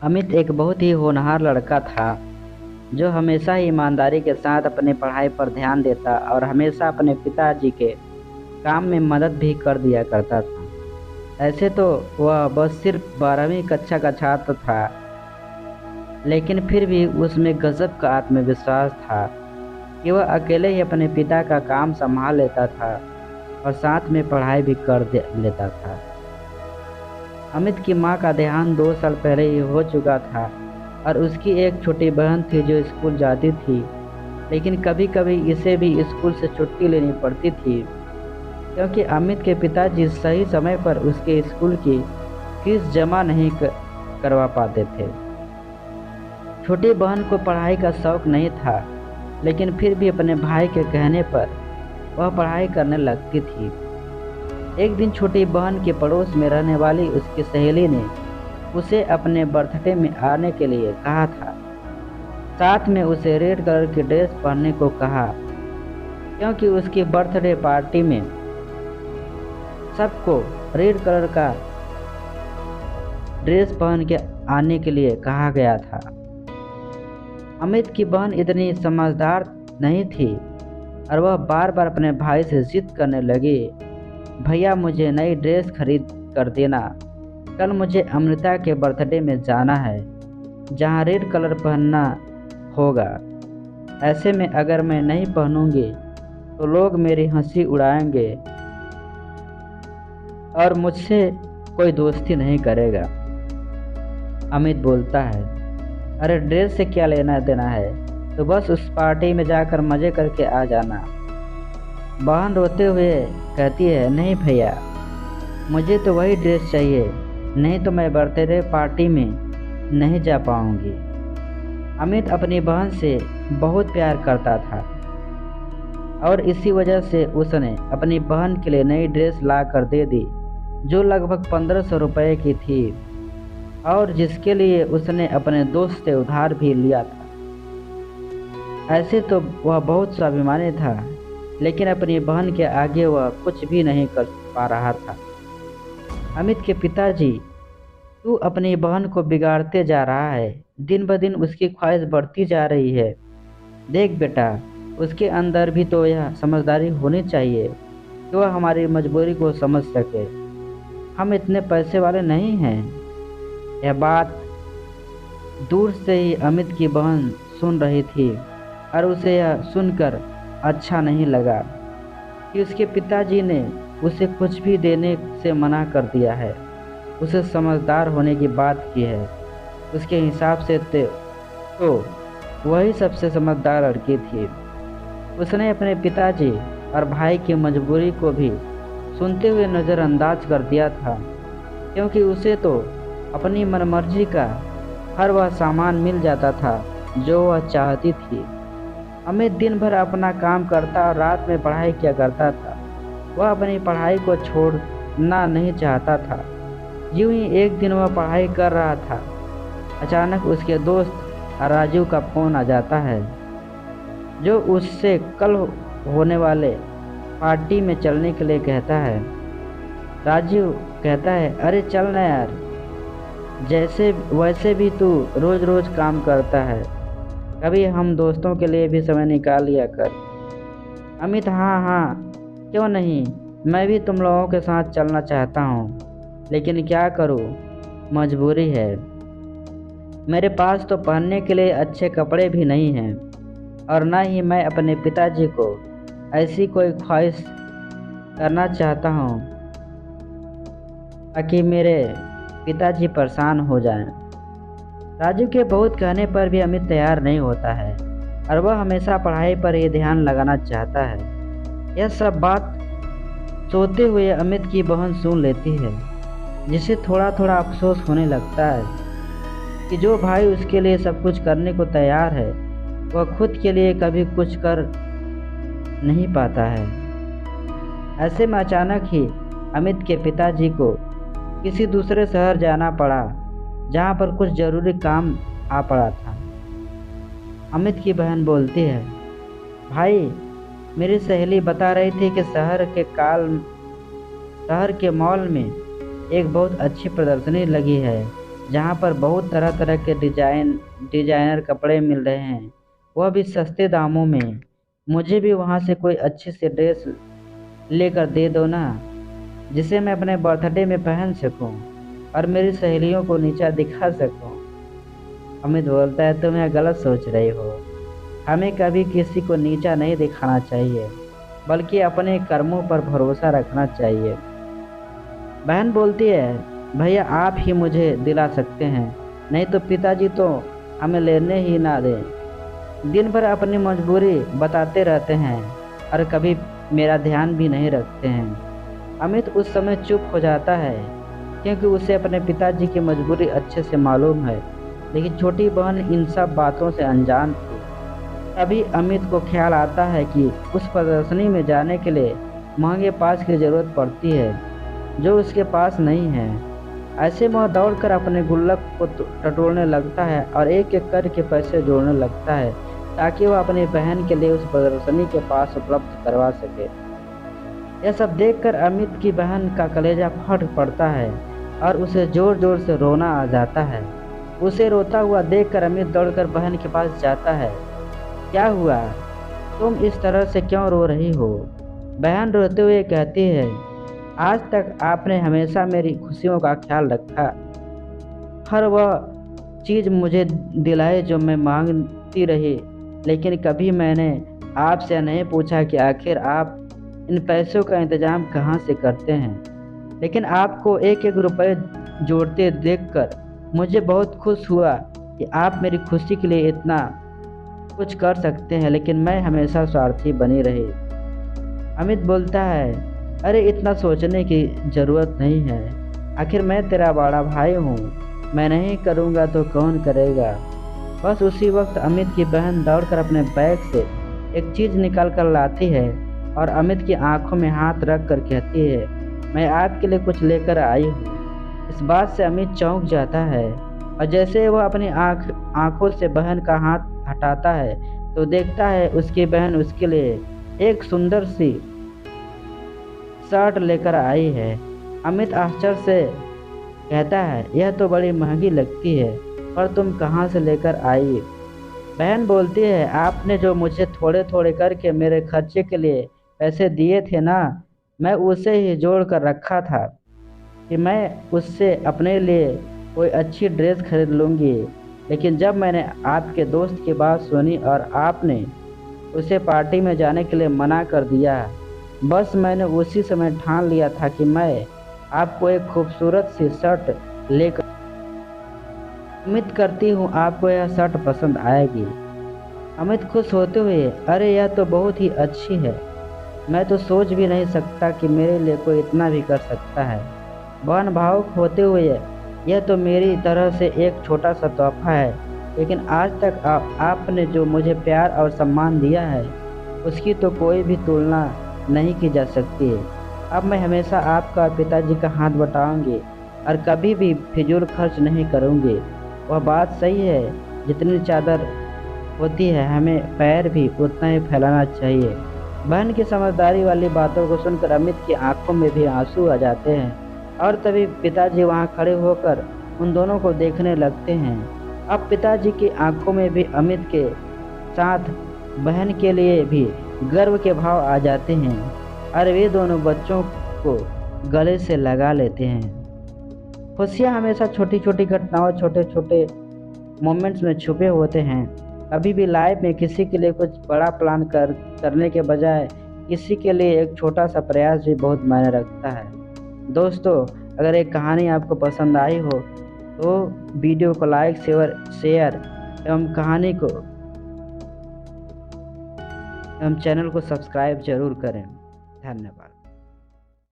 अमित एक बहुत ही होनहार लड़का था जो हमेशा ही ईमानदारी के साथ अपने पढ़ाई पर ध्यान देता और हमेशा अपने पिताजी के काम में मदद भी कर दिया करता था। ऐसे तो वह बस सिर्फ 12वीं कक्षा का छात्र था, लेकिन फिर भी उसमें गजब का आत्मविश्वास था कि वह अकेले ही अपने पिता का काम संभाल लेता था और साथ में पढ़ाई भी लेता था। अमित की माँ का देहांत 2 साल पहले ही हो चुका था और उसकी एक छोटी बहन थी जो स्कूल जाती थी, लेकिन कभी कभी इसे भी स्कूल से छुट्टी लेनी पड़ती थी क्योंकि अमित के पिताजी सही समय पर उसके स्कूल की फीस जमा नहीं करवा पाते थे। छोटी बहन को पढ़ाई का शौक नहीं था, लेकिन फिर भी अपने भाई के कहने पर वह पढ़ाई करने लगती थी। एक दिन छोटी बहन के पड़ोस में रहने वाली उसकी सहेली ने उसे अपने बर्थडे में आने के लिए कहा था। साथ में उसे रेड कलर की ड्रेस पहनने को कहा क्योंकि उसकी बर्थडे पार्टी में सबको रेड कलर का ड्रेस पहन के आने के लिए कहा गया था। अमित की बहन इतनी समझदार नहीं थी और वह बार बार अपने भाई से जिद करने लगी, भैया मुझे नई ड्रेस खरीद कर देना, कल मुझे अमृता के बर्थडे में जाना है जहाँ रेड कलर पहनना होगा। ऐसे में अगर मैं नहीं पहनूंगी तो लोग मेरी हंसी उड़ाएंगे और मुझसे कोई दोस्ती नहीं करेगा। अमित बोलता है, अरे ड्रेस से क्या लेना देना है, तो बस उस पार्टी में जाकर मज़े करके आ जाना। बहन रोते हुए कहती है, नहीं भैया मुझे तो वही ड्रेस चाहिए, नहीं तो मैं बर्थडे पार्टी में नहीं जा पाऊंगी। अमित अपनी बहन से बहुत प्यार करता था और इसी वजह से उसने अपनी बहन के लिए नई ड्रेस ला कर दे दी जो लगभग 1500 रुपये की थी और जिसके लिए उसने अपने दोस्त से उधार भी लिया था। ऐसे तो वह बहुत स्वाभिमानी था, लेकिन अपनी बहन के आगे वह कुछ भी नहीं कर पा रहा था। अमित के पिताजी, तू अपनी बहन को बिगाड़ते जा रहा है, दिन ब दिन उसकी ख्वाहिश बढ़ती जा रही है। देख बेटा, उसके अंदर भी तो यह समझदारी होनी चाहिए कि वह हमारी मजबूरी को समझ सके। हम इतने पैसे वाले नहीं हैं। यह बात दूर से ही अमित की बहन सुन रही थी और उसे यह सुनकर अच्छा नहीं लगा कि उसके पिताजी ने उसे कुछ भी देने से मना कर दिया है। उसे समझदार होने की बात की है। उसके हिसाब से तो वही सबसे समझदार लड़की थी। उसने अपने पिताजी और भाई की मजबूरी को भी सुनते हुए नज़रअंदाज कर दिया था, क्योंकि उसे तो अपनी मनमर्जी का हर वह सामान मिल जाता था जो वह चाहती थी। अमित दिन भर अपना काम करता और रात में पढ़ाई किया करता था। वह अपनी पढ़ाई को छोड़ना नहीं चाहता था। यूं ही एक दिन वह पढ़ाई कर रहा था, अचानक उसके दोस्त राजू का फ़ोन आ जाता है जो उससे कल होने वाले पार्टी में चलने के लिए कहता है। राजू कहता है, अरे चल ना यार, जैसे वैसे भी तू रोज़ रोज़ काम करता है, कभी हम दोस्तों के लिए भी समय निकाल लिया कर। अमित, हाँ हाँ क्यों नहीं, मैं भी तुम लोगों के साथ चलना चाहता हूँ, लेकिन क्या करूँ, मजबूरी है। मेरे पास तो पहनने के लिए अच्छे कपड़े भी नहीं हैं और ना ही मैं अपने पिताजी को ऐसी कोई ख्वाहिश करना चाहता हूँ ताकि मेरे पिताजी परेशान हो जाएं। राजू के बहुत कहने पर भी अमित तैयार नहीं होता है और वह हमेशा पढ़ाई पर ही ध्यान लगाना चाहता है। यह सब बात सोते हुए अमित की बहन सुन लेती है, जिसे थोड़ा थोड़ा अफसोस होने लगता है कि जो भाई उसके लिए सब कुछ करने को तैयार है, वह खुद के लिए कभी कुछ कर नहीं पाता है। ऐसे में अचानक ही अमित के पिताजी को किसी दूसरे शहर जाना पड़ा, जहाँ पर कुछ ज़रूरी काम आ पड़ा था। अमित की बहन बोलती है, भाई मेरी सहेली बता रही थी कि शहर के मॉल में एक बहुत अच्छी प्रदर्शनी लगी है जहाँ पर बहुत तरह तरह के डिजाइनर कपड़े मिल रहे हैं, वह भी सस्ते दामों में। मुझे भी वहाँ से कोई अच्छी सी ड्रेस लेकर दे दो ना, जिसे मैं अपने बर्थडे में पहन सकूं और मेरी सहेलियों को नीचा दिखा सकूं। अमित बोलता है, तुम यह गलत सोच रही हो। हमें कभी किसी को नीचा नहीं दिखाना चाहिए, बल्कि अपने कर्मों पर भरोसा रखना चाहिए। बहन बोलती है, भैया आप ही मुझे दिला सकते हैं, नहीं तो पिताजी तो हमें लेने ही ना दें। दिन भर अपनी मजबूरी बताते रहते हैं और कभी मेरा ध्यान भी नहीं रखते हैं। अमित उस समय चुप हो जाता है, क्योंकि उसे अपने पिताजी की मजबूरी अच्छे से मालूम है, लेकिन छोटी बहन इन सब बातों से अनजान थी। तभी अमित को ख्याल आता है कि उस प्रदर्शनी में जाने के लिए महंगे पास की ज़रूरत पड़ती है, जो उसके पास नहीं है। ऐसे में वह दौड़कर अपने गुल्लक को टटोलने लगता है और एक एक करके पैसे जोड़ने लगता है, ताकि वह अपनी बहन के लिए उस प्रदर्शनी के पास उपलब्ध करवा सके। यह सब देखकर अमित की बहन का कलेजा फट पड़ता है और उसे जोर जोर से रोना आ जाता है। उसे रोता हुआ देखकर अमित दौड़कर बहन के पास जाता है। क्या हुआ? तुम इस तरह से क्यों रो रही हो? बहन रोते हुए कहती है, आज तक आपने हमेशा मेरी खुशियों का ख्याल रखा, हर वह चीज़ मुझे दिलाए जो मैं मांगती रही, लेकिन कभी मैंने आपसे नहीं पूछा कि आखिर आप इन पैसों का इंतजाम कहाँ से करते हैं। लेकिन आपको एक एक रुपए जोड़ते देखकर मुझे बहुत खुश हुआ कि आप मेरी खुशी के लिए इतना कुछ कर सकते हैं, लेकिन मैं हमेशा स्वार्थी बनी रही। अमित बोलता है, अरे इतना सोचने की ज़रूरत नहीं है, आखिर मैं तेरा बड़ा भाई हूँ, मैं नहीं करूँगा तो कौन करेगा। बस उसी वक्त अमित की बहन दौड़कर अपने बैग से एक चीज़ निकाल कर लाती है और अमित की आंखों में हाथ रख कर कहती है, मैं आपके लिए कुछ लेकर आई हूँ। इस बात से अमित चौंक जाता है और जैसे वह अपनी आंखों से बहन का हाथ हटाता है तो देखता है उसकी बहन उसके लिए एक सुंदर सी शर्ट लेकर आई है। अमित आश्चर्य से कहता है, यह तो बड़ी महंगी लगती है, पर तुम कहाँ से लेकर आई? बहन बोलती है, आपने जो मुझे थोड़े थोड़े करके मेरे खर्चे के लिए पैसे दिए थे ना, मैं उसे ही जोड़ कर रखा था कि मैं उससे अपने लिए कोई अच्छी ड्रेस खरीद लूँगी। लेकिन जब मैंने आपके दोस्त की बात सुनी और आपने उसे पार्टी में जाने के लिए मना कर दिया, बस मैंने उसी समय ठान लिया था कि मैं आपको एक खूबसूरत सी शर्ट लेकर उम्मीद करती हूँ आपको यह शर्ट पसंद आएगी। अमित खुश होते हुए, अरे यह तो बहुत ही अच्छी है, मैं तो सोच भी नहीं सकता कि मेरे लिए कोई इतना भी कर सकता है। बहन भावुक होते हुए, यह तो मेरी तरह से एक छोटा सा तोहफा है, लेकिन आज तक आपने जो मुझे प्यार और सम्मान दिया है, उसकी तो कोई भी तुलना नहीं की जा सकती है। अब मैं हमेशा आपका और पिताजी का हाथ बटाऊंगी और कभी भी फिजूल खर्च नहीं करूंगी। वह बात सही है, जितनी चादर होती है हमें पैर भी उतना ही फैलाना चाहिए। बहन की समझदारी वाली बातों को सुनकर अमित की आंखों में भी आंसू आ जाते हैं और तभी पिताजी वहां खड़े होकर उन दोनों को देखने लगते हैं। अब पिताजी की आंखों में भी अमित के साथ बहन के लिए भी गर्व के भाव आ जाते हैं और वे दोनों बच्चों को गले से लगा लेते हैं। खुशियाँ हमेशा छोटी छोटी घटनाओं, छोटे छोटे मोमेंट्स में छुपे होते हैं। कभी भी लाइफ में किसी के लिए कुछ बड़ा प्लान करने के बजाय किसी के लिए एक छोटा सा प्रयास भी बहुत मायने रखता है। दोस्तों, अगर एक कहानी आपको पसंद आई हो तो वीडियो को लाइक शेयर एवं कहानी को एवं चैनल को सब्सक्राइब जरूर करें। धन्यवाद।